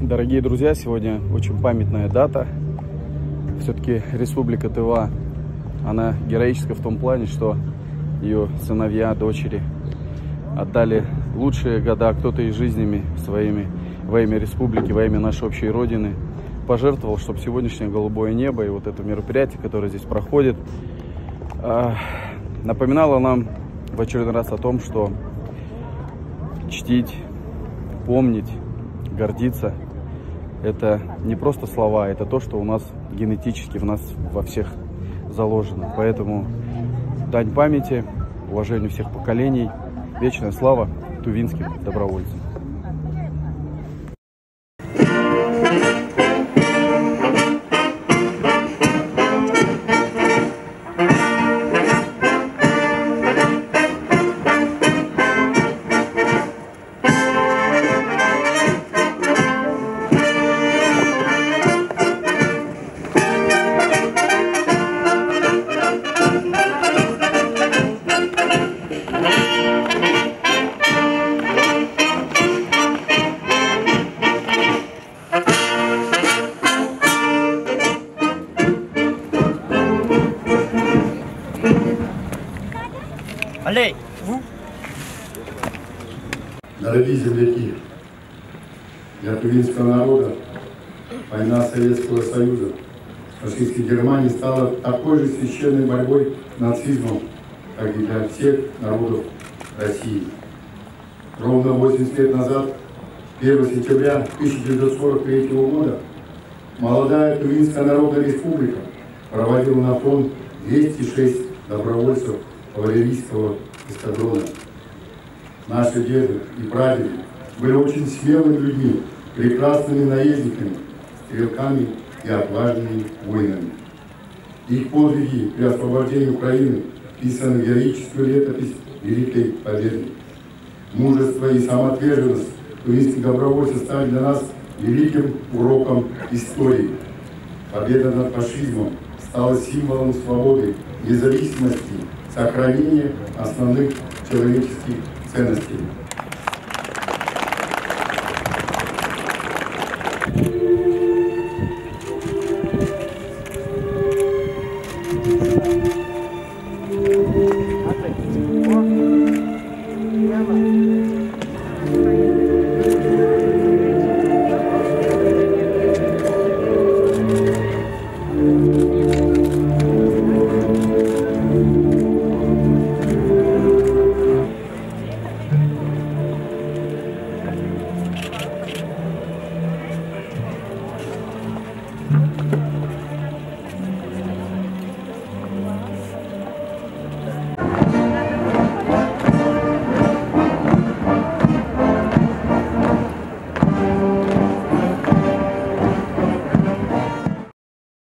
Дорогие друзья, сегодня очень памятная дата. Все-таки Республика Тыва, она героическая в том плане, что ее сыновья, дочери отдали лучшие года, кто-то и жизнями своими во имя республики, во имя нашей общей родины пожертвовал, чтобы сегодняшнее голубое небо и вот это мероприятие, которое здесь проходит, напоминало нам в очередной раз о том, что чтить, помнить, гордиться — это не просто слова, это то, что у нас генетически в нас во всех заложено. Поэтому дань памяти, уважению всех поколений, вечная слава тувинским добровольцам. Дорогие земляки, для тувинского народа война Советского Союза с фашистской Германией стала такой же священной борьбой с нацизмом, как и для всех народов России. Ровно 80 лет назад, 1 сентября 1943 года, молодая Тувинская Народная Республика проводила на фронт 206 добровольцев кавалерийского эскадрона. Наши деды и прадеды были очень смелыми людьми, прекрасными наездниками, стрелками и отважными воинами. Их подвиги при освобождении Украины вписаны в героическую летопись Великой Победы. Мужество и самоотверженность тувинских добровольцев стали для нас великим уроком истории. Победа над фашизмом стала символом свободы, независимости, сохранения основных человеческих ценностей. Прямо.